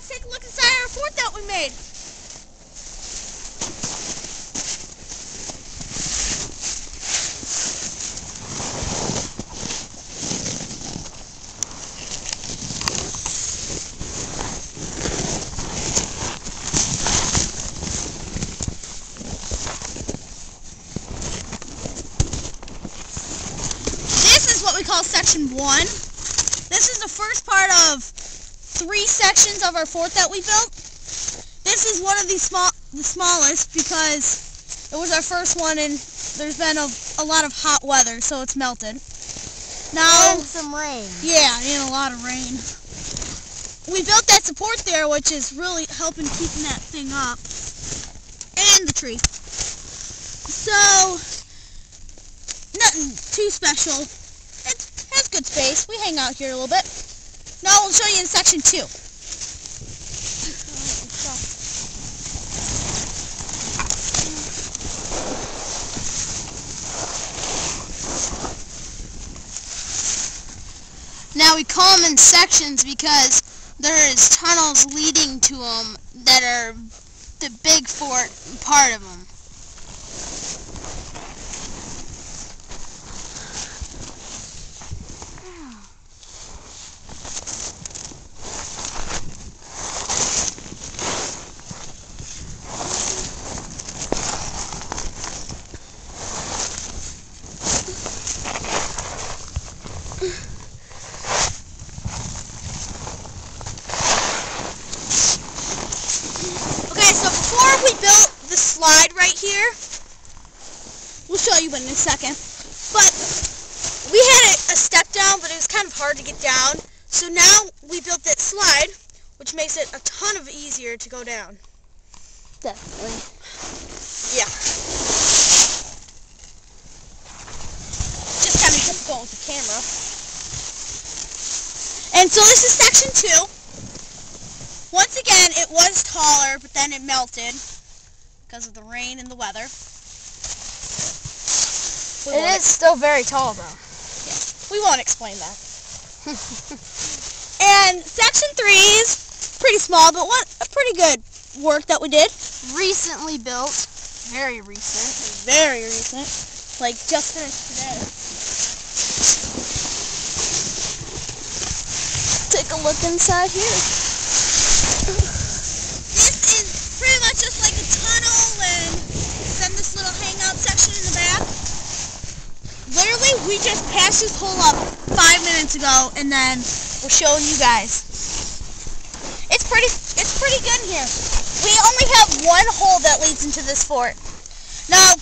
let's take a look inside our fort that we made. We call section 1. This is the first part of 3 sections of our fort that we built. This is one of the smallest because it was our first one and there's been a lot of hot weather, so it's melted. Now, and some rain. Yeah, and a lot of rain. We built that support there, which is really helping keeping that thing up. And the tree. So, nothing too special. It has good space. We hang out here a little bit. Now we'll show you in section 2. Now we call them in sections because there is tunnels leading to them that are the big fort part of them. So before we built the slide right here, we'll show you in a second, but we had a step down, but it was kind of hard to get down. So now we built that slide, which makes it a ton of easier to go down. Definitely. Yeah. Just kind of difficult with the camera. And so this is section 2. Once again, it was taller, but then it melted because of the rain and the weather. It is still very tall, though. Yeah, we won't explain that. And section 3 is pretty small, but a pretty good work that we did. Recently built. Very recent. Very recent. Like, just finished today. Take a look inside here. This is pretty much just like a tunnel and then this little hangout section in the back. Literally, we just patched this hole up 5 minutes ago and then we're showing you guys. It's pretty good in here. We only have one hole that leads into this fort. Now,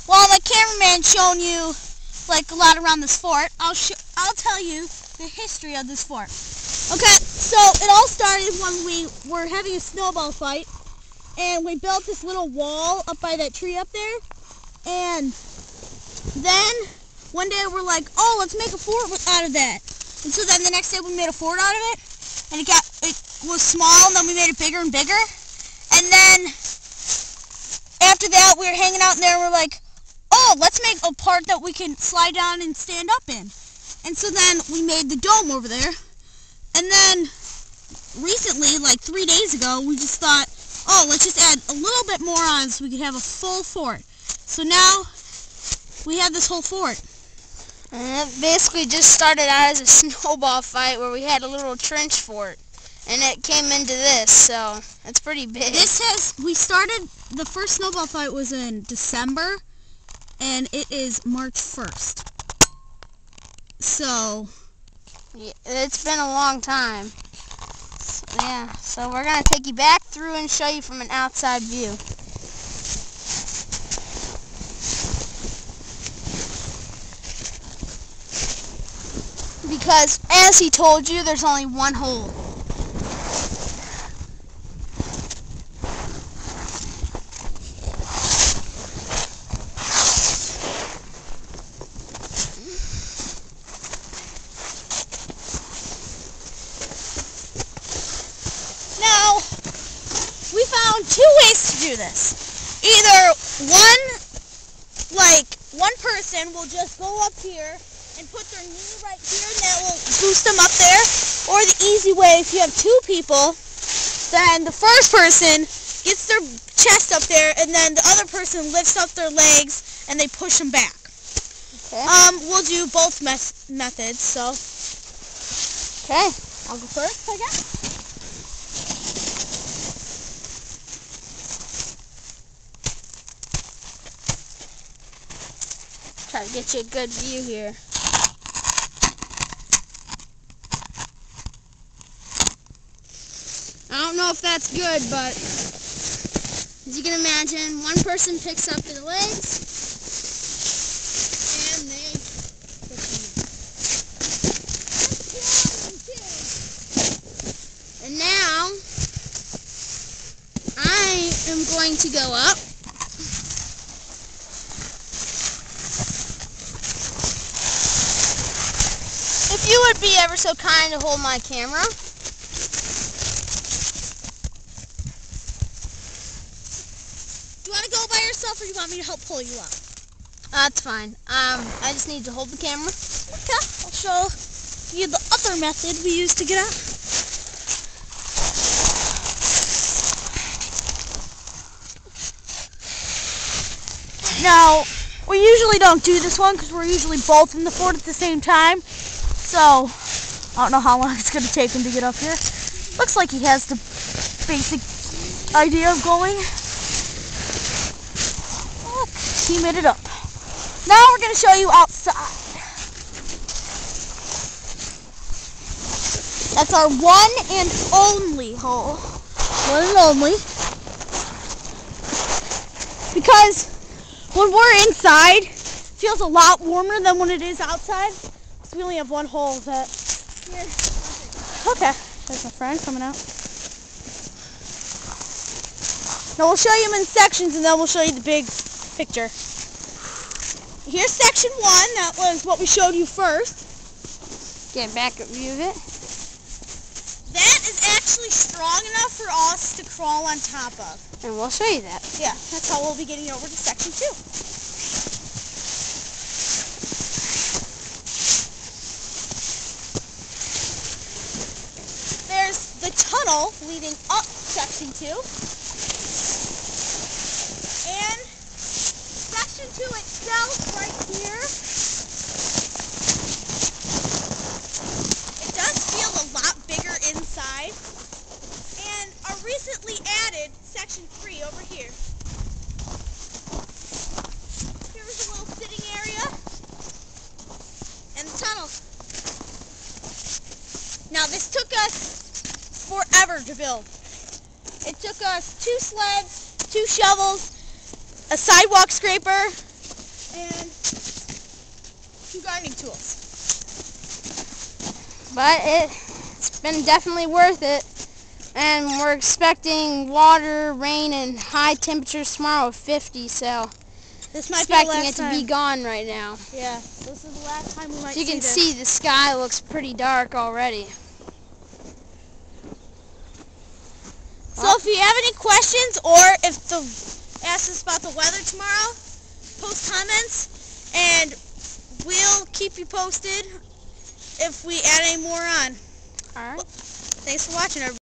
while the cameraman's showing you like a lot around this fort, I'll tell you the history of this fort. Okay, so it all started when we were having a snowball fight, and we built this little wall up by that tree up there, and then one day we're like, oh, let's make a fort out of that. And so then the next day we made a fort out of it, and it was small, and then we made it bigger and bigger, and then after that we were hanging out in there, and we're like, oh, let's make a part that we can slide down and stand up in. And so then we made the dome over there. And then recently, like 3 days ago, we just thought, oh, let's just add a little bit more on so we could have a full fort. So now we have this whole fort. And it basically just started out as a snowball fight where we had a little trench fort. And it came into this, so it's pretty big. We started, the first snowball fight was in December, and it is March 1st. So yeah, it's been a long time. So we're going to take you back through and show you from an outside view. Because, as he told you, there's only one hole. Found 2 ways to do this. Either one person will just go up here and put their knee right here and that will boost them up there. Or the easy way, if you have 2 people, then the first person gets their chest up there, and then the other person lifts up their legs, and they push them back. Okay. We'll do both methods, so. Okay. I'll go first, I guess. Try to get you a good view here. I don't know if that's good, but as you can imagine, one person picks up their legs and they push them. And now I am going to go up. If you would be ever so kind to hold my camera. Do you want to go by yourself, or do you want me to help pull you up? That's fine. I just need to hold the camera. Okay, I'll show you the other method we used to get up. Now, we usually don't do this one because we're usually both in the fort at the same time. So, I don't know how long it's going to take him to get up here. Looks like he has the basic idea of going. Look, he made it up. Now we're going to show you outside. That's our one and only hole. One and only. Because when we're inside, it feels a lot warmer than when it is outside. So we only have one hole that... Okay, there's my friend coming out. Now we'll show you them in sections, and then we'll show you the big picture. Here's section 1. That was what we showed you first. Get a backup view of it. That is actually strong enough for us to crawl on top of. And we'll show you that. Yeah, that's how we'll be getting over to section 2. There's the tunnel leading up section 2. And section 2 itself right here. It does feel a lot bigger inside. And our recently added section 3 over here. Here's a little sitting area. And the tunnel. Now this took us forever to build. It took us 2 sleds, 2 shovels, a sidewalk scraper, and 2 gardening tools. But it's been definitely worth it. And we're expecting water, rain, and high temperatures tomorrow of 50, so This might be the expecting last it to time. be gone right now. Yeah, this is the last time we might So you can this. see the sky looks pretty dark already. So if you have any questions, or if ask us about the weather tomorrow, post comments, and we'll keep you posted if we add any more on. All right. Thanks for watching, everybody.